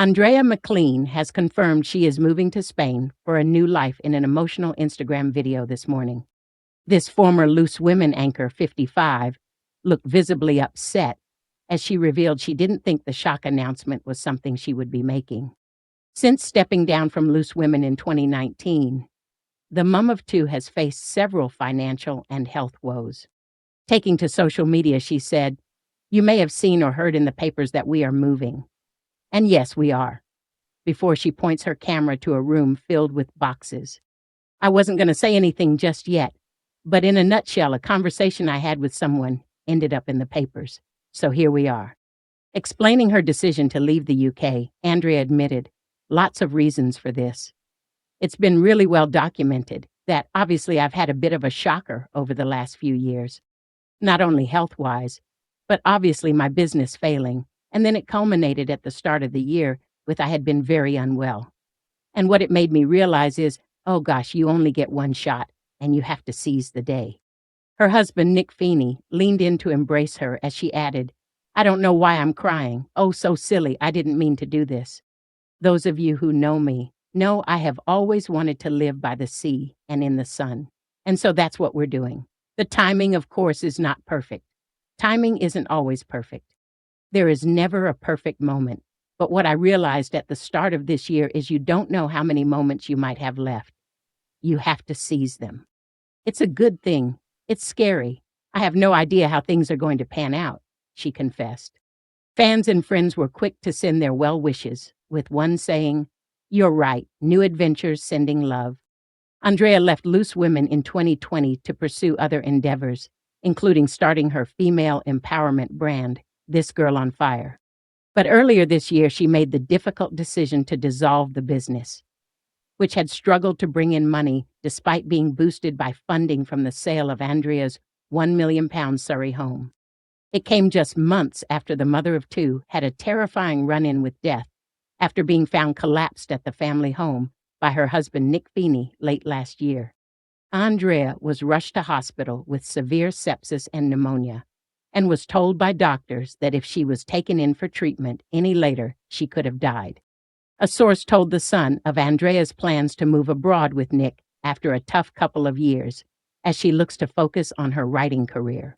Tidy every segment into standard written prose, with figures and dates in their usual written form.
Andrea McLean has confirmed she is moving to Spain for a new life in an emotional Instagram video this morning. This former Loose Women anchor, 55, looked visibly upset as she revealed she didn't think the shock announcement was something she would be making. Since stepping down from Loose Women in 2019, the mom of two has faced several financial and health woes. Taking to social media, she said, "You may have seen or heard in the papers that we are moving." And yes, we are, before she points her camera to a room filled with boxes. I wasn't going to say anything just yet, but in a nutshell, a conversation I had with someone ended up in the papers. So here we are. Explaining her decision to leave the UK, Andrea admitted, "Lots of reasons for this. It's been really well documented that obviously I've had a bit of a shocker over the last few years, not only health-wise, but obviously my business failing, and then it culminated at the start of the year with I had been very unwell. And what it made me realize is, oh gosh, you only get one shot, and you have to seize the day." Her husband, Nick Feeney, leaned in to embrace her as she added, "I don't know why I'm crying. Oh, so silly. I didn't mean to do this. Those of you who know me know I have always wanted to live by the sea and in the sun. And so that's what we're doing. The timing, of course, is not perfect. Timing isn't always perfect. There is never a perfect moment. But what I realized at the start of this year is you don't know how many moments you might have left. You have to seize them. It's a good thing. It's scary. I have no idea how things are going to pan out," she confessed. Fans and friends were quick to send their well wishes, with one saying, "You're right, new adventures sending love." Andrea left Loose Women in 2020 to pursue other endeavors, including starting her female empowerment brand, This Girl on Fire. But earlier this year, she made the difficult decision to dissolve the business, which had struggled to bring in money despite being boosted by funding from the sale of Andrea's £1 million Surrey home. It came just months after the mother of two had a terrifying run-in with death after being found collapsed at the family home by her husband Nick Feeney late last year. Andrea was rushed to hospital with severe sepsis and pneumonia and was told by doctors that if she was taken in for treatment any later, she could have died. A source told The Sun of Andrea's plans to move abroad with Nick after a tough couple of years, as she looks to focus on her writing career.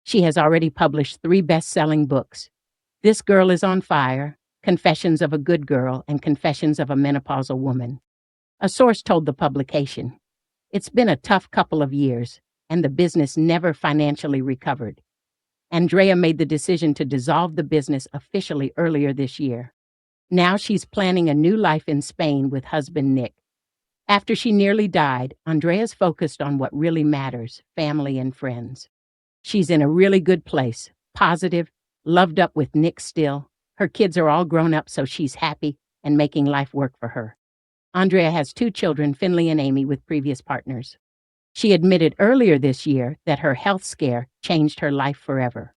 She has already published 3 best-selling books: This Girl is on Fire, Confessions of a Good Girl, and Confessions of a Menopausal Woman. A source told the publication, "It's been a tough couple of years, and the business never financially recovered." Andrea made the decision to dissolve the business officially earlier this year. Now she's planning a new life in Spain with husband Nick. After she nearly died, Andrea's focused on what really matters, family and friends. She's in a really good place, positive, loved up with Nick still. Her kids are all grown up, so she's happy and making life work for her. Andrea has 2 children, Finley and Amy, with previous partners. She admitted earlier this year that her health scare changed her life forever.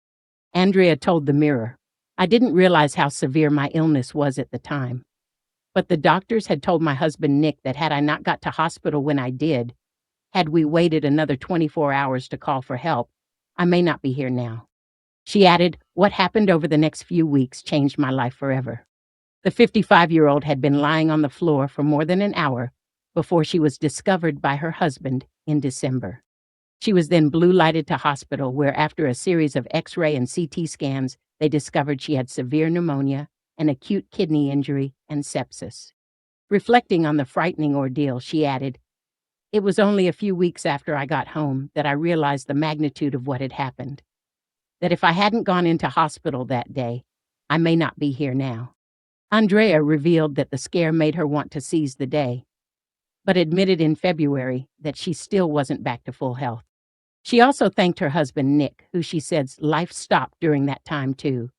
Andrea told The Mirror, "I didn't realize how severe my illness was at the time. But the doctors had told my husband Nick that had I not got to hospital when I did, had we waited another 24 hours to call for help, I may not be here now." She added, "What happened over the next few weeks changed my life forever." The 55-year-old had been lying on the floor for more than an hour before she was discovered by her husband in December. She was then blue-lighted to hospital, where after a series of X-ray and CT scans, they discovered she had severe pneumonia, an acute kidney injury, and sepsis. Reflecting on the frightening ordeal, she added, "It was only a few weeks after I got home that I realized the magnitude of what had happened. That if I hadn't gone into hospital that day, I may not be here now." Andrea revealed that the scare made her want to seize the day, but admitted in February that she still wasn't back to full health. She also thanked her husband, Nick, who she says life stopped during that time too,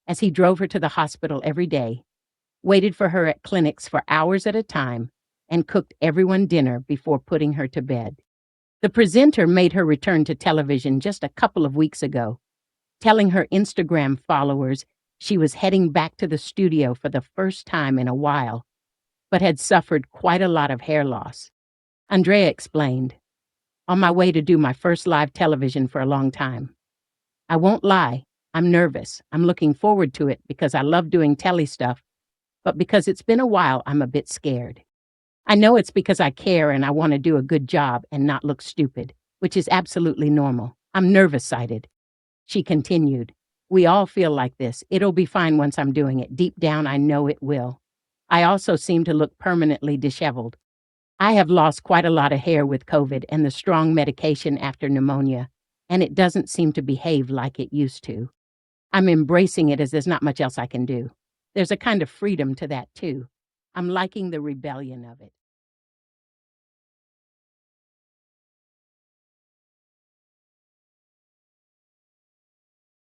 as he drove her to the hospital every day, waited for her at clinics for hours at a time, and cooked everyone dinner before putting her to bed. The presenter made her return to television just a couple of weeks ago, telling her Instagram followers she was heading back to the studio for the first time in a while, but had suffered quite a lot of hair loss. Andrea explained, "On my way to do my first live television for a long time. I won't lie, I'm nervous. I'm looking forward to it because I love doing telly stuff, but because it's been a while, I'm a bit scared. I know it's because I care and I want to do a good job and not look stupid, which is absolutely normal. I'm nervous-sided." She continued, "We all feel like this. It'll be fine once I'm doing it. Deep down, I know it will. I also seem to look permanently disheveled. I have lost quite a lot of hair with COVID and the strong medication after pneumonia, and it doesn't seem to behave like it used to. I'm embracing it as there's not much else I can do. There's a kind of freedom to that, too. I'm liking the rebellion of it."